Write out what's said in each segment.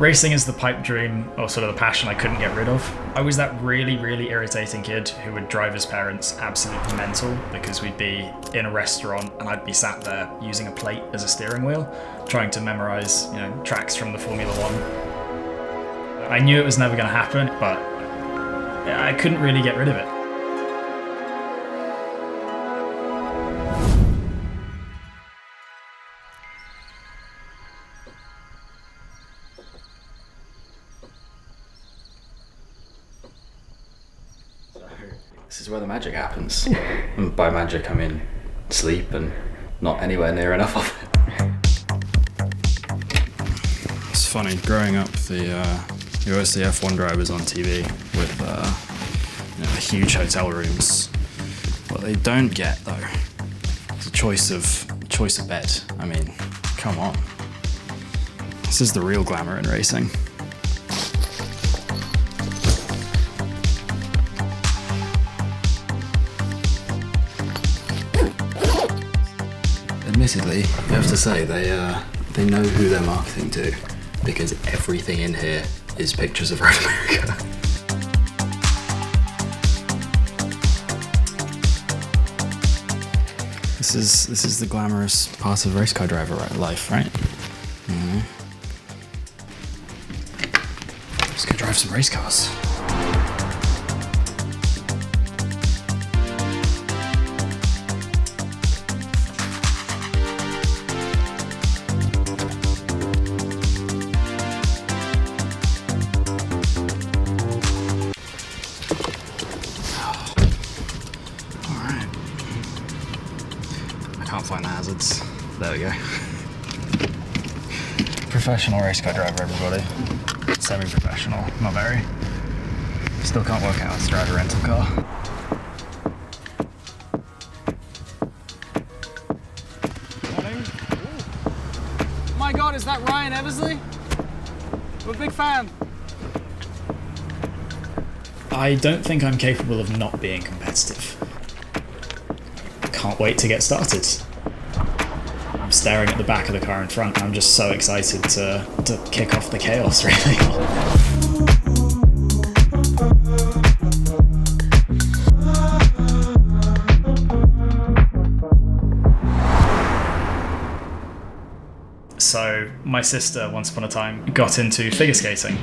Racing is the pipe dream, or sort of the passion I couldn't get rid of. I was that really, really irritating kid who would drive his parents absolutely mental because we'd be in a restaurant and I'd be sat there using a plate as a steering wheel, trying to memorize, tracks from the Formula One. I knew it was never going to happen, but I couldn't really get rid of it. This is where the magic happens. And by magic I mean sleep and not anywhere near enough of it. It's funny, growing up you always see F1 drivers on TV with huge hotel rooms. What they don't get though is a choice of bed. I mean, come on. This is the real glamour in racing. Admittedly, you have to say they know who they're marketing to, because everything in here is pictures of Road America. This is the glamorous part of race car driver life, right? Mm-hmm. Let's go drive some race cars. Can't find the hazards. There we go. Professional race car driver, everybody. Semi-professional, not very. Still can't work out how to drive a rental car. Morning. Oh my God, is that Ryan Eversley? I'm a big fan. I don't think I'm capable of not being competitive. Can't wait to get started. I'm staring at the back of the car in front and I'm just so excited to kick off the chaos, really. So my sister, once upon a time, got into figure skating.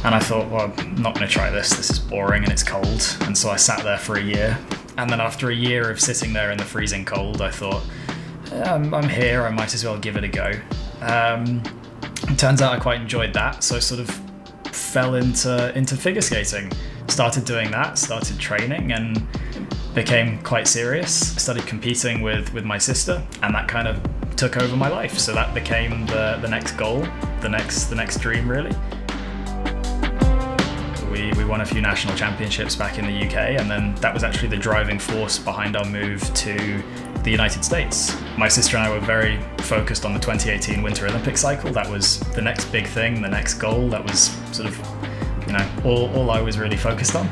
And I thought, well, I'm not going to try this. This is boring and it's cold. And so I sat there for a year. And then after a year of sitting there in the freezing cold, I thought, I'm here, I might as well give it a go. It turns out I quite enjoyed that, so I sort of fell into figure skating. Started doing that, started training, and became quite serious. Started competing with my sister, and that kind of took over my life. So that became the next goal, the next dream, really. We won a few national championships back in the UK, and then that was actually the driving force behind our move to the United States. My sister and I were very focused on the 2018 Winter Olympic cycle. That was the next big thing, the next goal. That was sort of, all I was really focused on.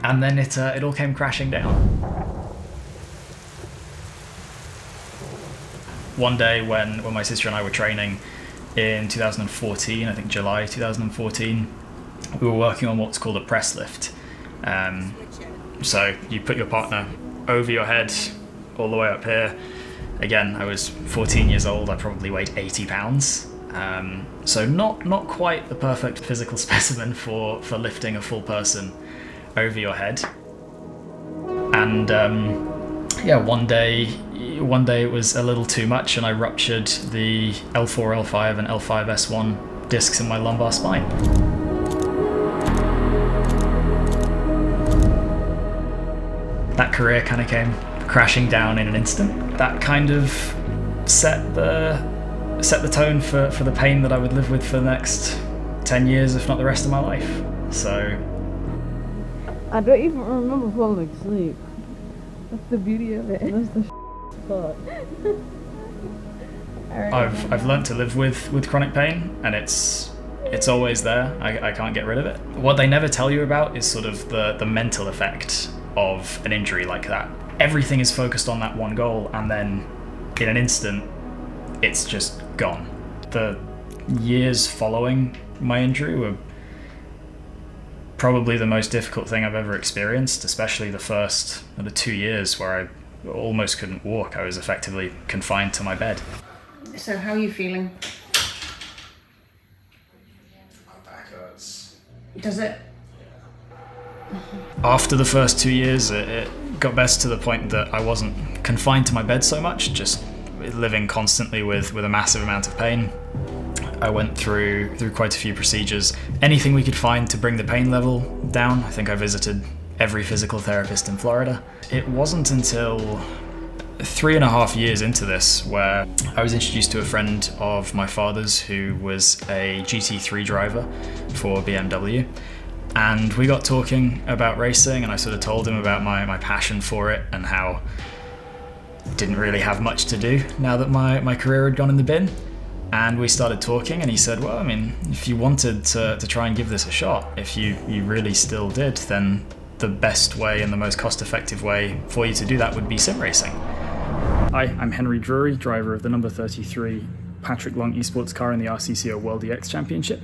And then it all came crashing down. One day when my sister and I were training in 2014, I think July 2014, we were working on what's called a press lift. So you put your partner over your head all the way up here. Again, I was 14 years old, I probably weighed 80 pounds. So not quite the perfect physical specimen for lifting a full person over your head. And one day it was a little too much and I ruptured the L4, L5 and L5, S1 discs in my lumbar spine. That career kind of came crashing down in an instant. That kind of set the tone for the pain that I would live with for the next 10 years, if not the rest of my life. So I don't even remember falling asleep. That's the beauty of it. That's the spot. I've learned to live with chronic pain, and it's always there. I can't get rid of it. What they never tell you about is sort of the mental effect of an injury like that. Everything is focused on that one goal, and then in an instant, it's just gone. The years following my injury were probably the most difficult thing I've ever experienced, especially the first 2 years where I almost couldn't walk. I was effectively confined to my bed. So how are you feeling? My back hurts. Does it? After the first 2 years, it got best to the point that I wasn't confined to my bed so much, just living constantly with a massive amount of pain. I went through quite a few procedures, anything we could find to bring the pain level down. I think I visited every physical therapist in Florida. It wasn't until 3.5 years into this where I was introduced to a friend of my father's who was a GT3 driver for BMW. And we got talking about racing, and I sort of told him about my passion for it and how I didn't really have much to do now that my career had gone in the bin. And we started talking, and he said, well, I mean, if you wanted to try and give this a shot, if you really still did, then the best way and the most cost-effective way for you to do that would be sim racing. Hi, I'm Henry Drury, driver of the number 33 Patrick Long esports car in the RCCO World EX Championship,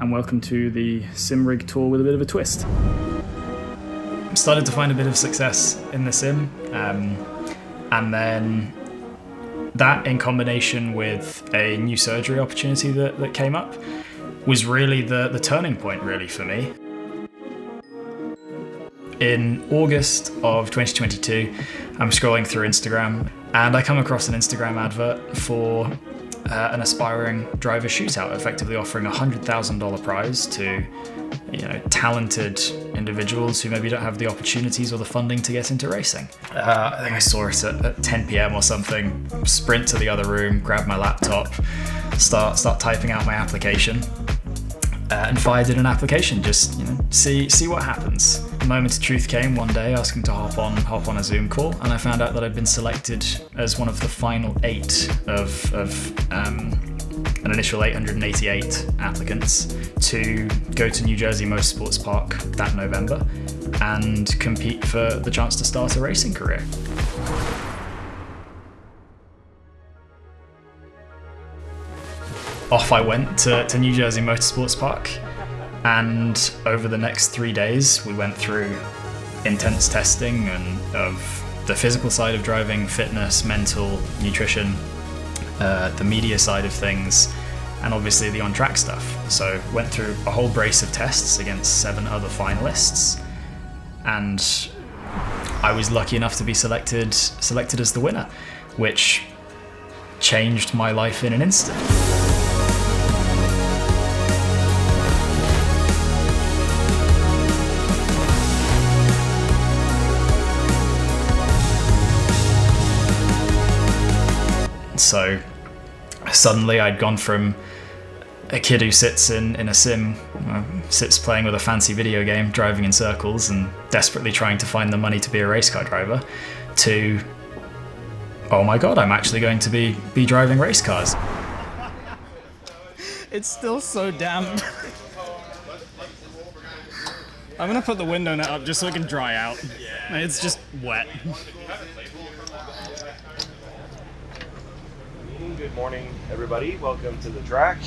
and welcome to the sim rig tour with a bit of a twist. Started to find a bit of success in the sim, and then that, in combination with a new surgery opportunity that came up, was really the turning point really for me. In August of 2022, I'm scrolling through Instagram and I come across an Instagram advert for an aspiring driver shootout, effectively offering a $100,000 prize to talented individuals who maybe don't have the opportunities or the funding to get into racing. I think I saw it at 10 p.m. or something, sprint to the other room, grab my laptop, start typing out my application, and fired in an application, just see what happens. The moment of truth came one day, asking to hop on a Zoom call, and I found out that I'd been selected as one of the final 8 of an initial 888 applicants to go to New Jersey Motorsports Park that November and compete for the chance to start a racing career. Off I went to New Jersey Motorsports Park, and over the next 3 days we went through intense testing and of the physical side of driving, fitness, mental, nutrition, the media side of things, and obviously the on-track stuff. So went through a whole brace of tests against 7 other finalists, and I was lucky enough to be selected as the winner, which changed my life in an instant. So suddenly I'd gone from a kid who sits in a sim, sits playing with a fancy video game, driving in circles and desperately trying to find the money to be a race car driver, to, oh my god, I'm actually going to be driving race cars. It's still so damp. I'm gonna put the window net up just so it can dry out. It's just wet. Good morning, everybody. Welcome to the track.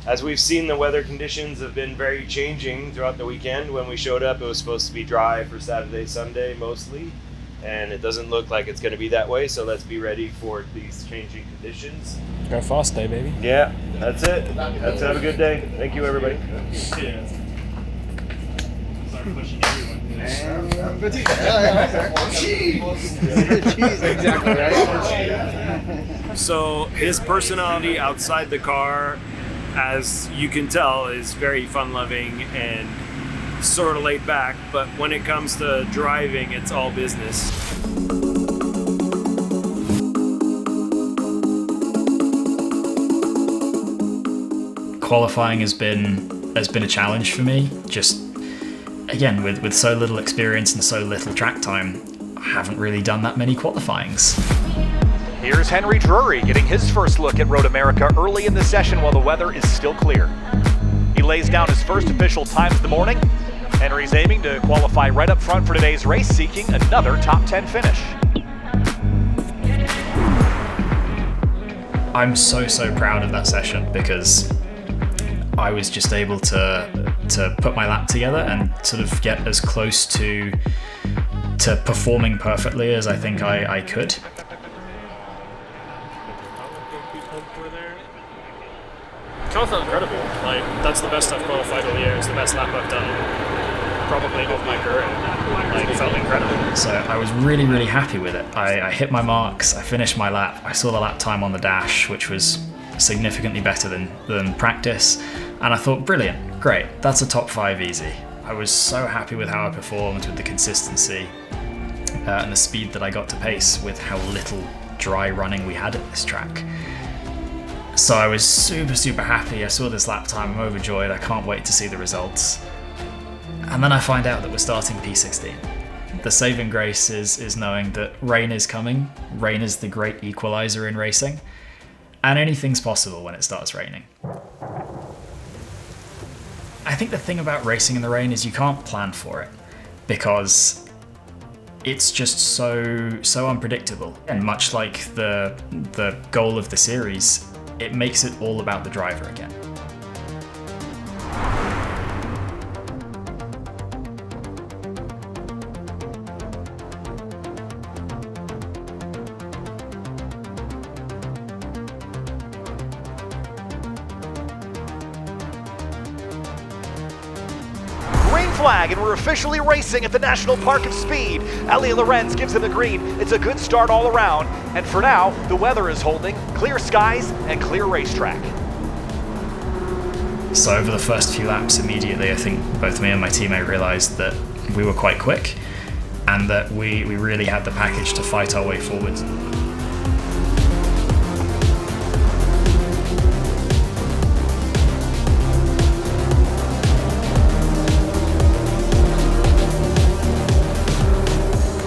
As we've seen, the weather conditions have been very changing throughout the weekend. When we showed up, it was supposed to be dry for Saturday, Sunday mostly, and it doesn't look like it's going to be that way, so let's be ready for these changing conditions. Go fast day, baby. Yeah, that's it. Let's have a good day. Thank you, everybody. Yeah. Start pushing everyone. Exactly right. So his personality outside the car, as you can tell, is very fun-loving and sort of laid back, but when it comes to driving, it's all business. Qualifying has been a challenge for me. Just again, with so little experience and so little track time, I haven't really done that many qualifyings. Here's Henry Drury getting his first look at Road America early in the session while the weather is still clear. He lays down his first official time of the morning. Henry's aiming to qualify right up front for today's race, seeking another top 10 finish. I'm so proud of that session, because I was just able to put my lap together and sort of get as close to performing perfectly as I think I could. Car felt incredible. Like, that's the best I've qualified all year. It's the best lap I've done probably of my career. Like, it felt incredible. So I was really happy with it. I hit my marks, I finished my lap, I saw the lap time on the dash, which was significantly better than practice, and I thought, brilliant, great, that's a top 5 easy. I was so happy with how I performed, with the consistency and the speed that I got to pace with how little dry running we had at this track. So I was super happy. I saw this lap time, I'm overjoyed, I can't wait to see the results. And then I find out that we're starting P16. The saving grace is knowing that rain is coming. Rain is the great equalizer in racing, and anything's possible when it starts raining. I think the thing about racing in the rain is you can't plan for it, because it's just so unpredictable. And much like the goal of the series, it makes it all about the driver again. Flag, and we're officially racing at the National Park of Speed. Ellie Lorenz gives him the green. It's a good start all around, and for now, the weather is holding, clear skies and clear racetrack. So over the first few laps, immediately, I think both me and my teammate realised that we were quite quick, and that we really had the package to fight our way forward.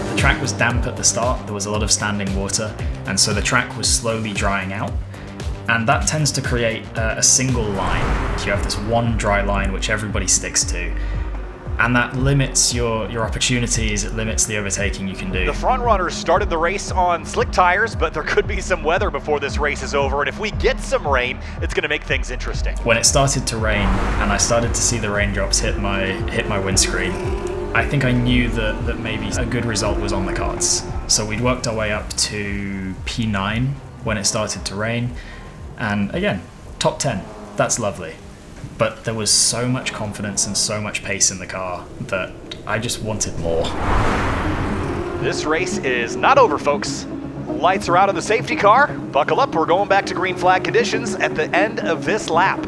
The track was damp at the start, there was a lot of standing water, and so the track was slowly drying out. And that tends to create a single line. So you have this one dry line which everybody sticks to. And that limits your opportunities, it limits the overtaking you can do. The front runners started the race on slick tires, but there could be some weather before this race is over, and if we get some rain, it's gonna make things interesting. When it started to rain, and I started to see the raindrops hit my windscreen, I think I knew that maybe a good result was on the cards. So we'd worked our way up to P9 when it started to rain, and again, top 10, that's lovely. But there was so much confidence and so much pace in the car that I just wanted more. This race is not over, folks. Lights are out on the safety car. Buckle up, we're going back to green flag conditions at the end of this lap.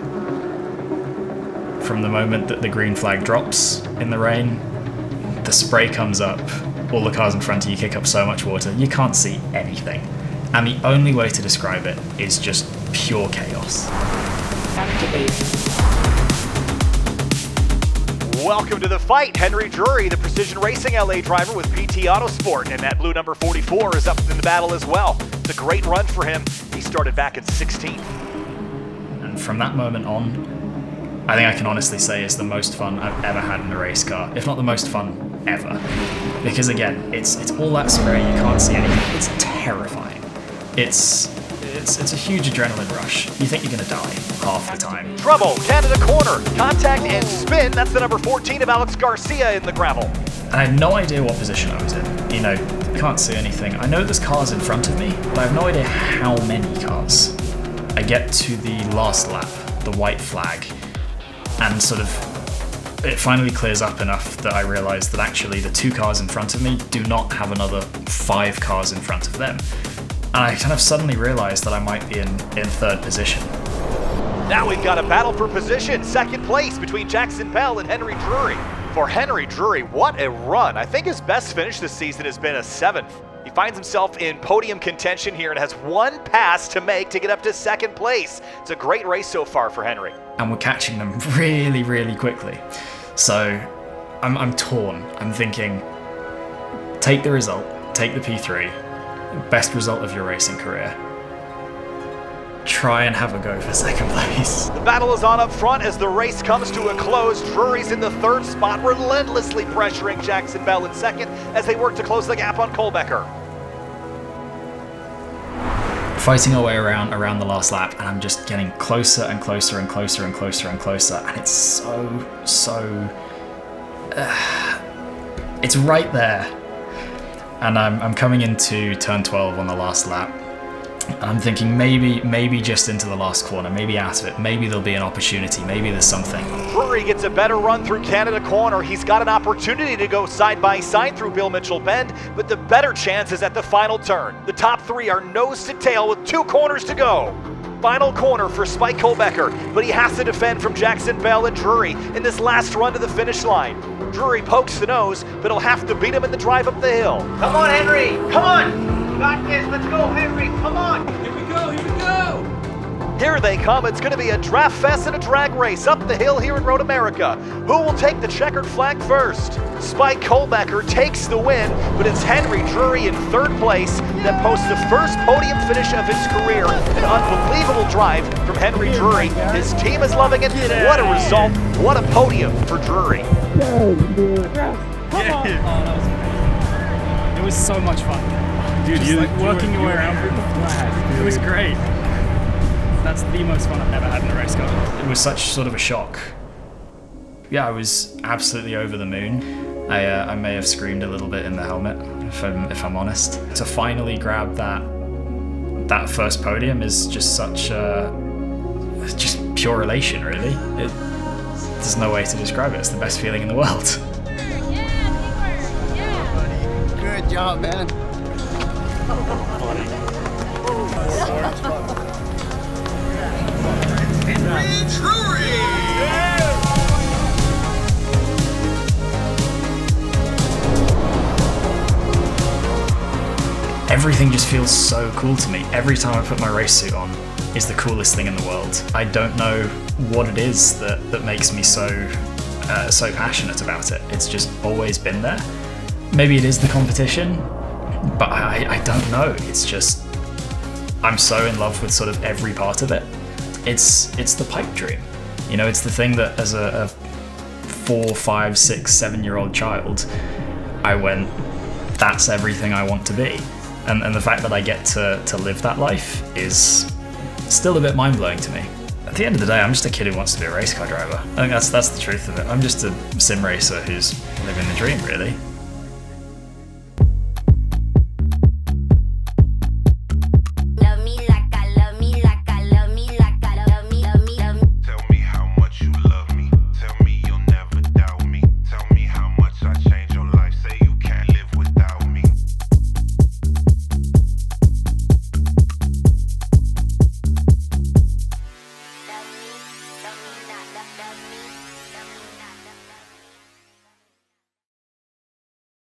From the moment that the green flag drops in the rain, the spray comes up, all the cars in front of you kick up so much water, you can't see anything. And the only way to describe it is just pure chaos. Welcome to the fight. Henry Drury, the Precision Racing LA driver with PT Autosport, and that blue number 44 is up in the battle as well. It's a great run for him. He started back in 16th. And from that moment on, I think I can honestly say it's the most fun I've ever had in a race car, if not the most fun ever. Because again, it's all that spray, you can't see anything. It's terrifying. It's a huge adrenaline rush. You think you're gonna die half the time. Trouble, Canada corner, contact and spin. That's the number 14 of Alex Garcia in the gravel. I had no idea what position I was in. You know, can't see anything. I know there's cars in front of me, but I have no idea how many cars. I get to the last lap, the white flag, and sort of it finally clears up enough that I realise that actually the 2 cars in front of me do not have another 5 cars in front of them. And I kind of suddenly realised that I might be in 3rd position. Now we've got a battle for position. 2nd place between Jackson Bell and Henry Drury. For Henry Drury, what a run. I think his best finish this season has been a 7th. He finds himself in podium contention here and has 1 pass to make to get up to 2nd place. It's a great race so far for Henry. And we're catching them really quickly. So I'm torn. I'm thinking, take the result, take the P3, best result of your racing career. Try and have a go for 2nd place. The battle is on up front as the race comes to a close. Drury's in the 3rd spot, relentlessly pressuring Jackson Bell in 2nd as they work to close the gap on Kohlbecker. fighting our way around the last lap, and I'm just getting closer and closer and closer and closer and closer, and it's so it's right there. And I'm coming into turn 12 on the last lap, and I'm thinking maybe just into the last corner, maybe out of it, maybe there'll be an opportunity, maybe there's something. Drury gets a better run through Canada Corner. He's got an opportunity to go side by side through Bill Mitchell Bend, but the better chance is at the final turn. The top three are nose to tail with 2 corners to go. Final corner for Spike Kohlbecker, but he has to defend from Jackson Bell and Drury in this last run to the finish line. Drury pokes the nose, but he'll have to beat him in the drive up the hill. Come on, Henry! Come on! You got this! Let's go, Henry! Come on! Here we go! Here we go! Here they come. It's going to be a draft fest and a drag race up the hill here in Road America. Who will take the checkered flag first? Spike Kohlbecker takes the win, but it's Henry Drury in 3rd place that posts the first podium finish of his career. An unbelievable drive from Henry Drury. His team is loving it. What a result. What a podium for Drury. It was so much fun. Dude, just like working your way around with the flag. It was great. That's the most fun I've ever had in a race car. It was such sort of a shock. Yeah, I was absolutely over the moon. I may have screamed a little bit in the helmet, if I'm honest. To finally grab that first podium is just such just pure elation, really. There's no way to describe it. It's the best feeling in the world. Good job, man. Henry Drury! Everything just feels so cool to me. Every time I put my race suit on is the coolest thing in the world. I don't know what it is that makes me so passionate about it. It's just always been there. Maybe it is the competition, but I don't know. It's just, I'm so in love with sort of every part of it. It's the pipe dream. You know, it's the thing that as a 4, 5, 6, 7-year-old child, I went, that's everything I want to be. And the fact that I get to live that life is still a bit mind-blowing to me. At the end of the day, I'm just a kid who wants to be a race car driver. I think that's the truth of it. I'm just a sim racer who's living the dream, really.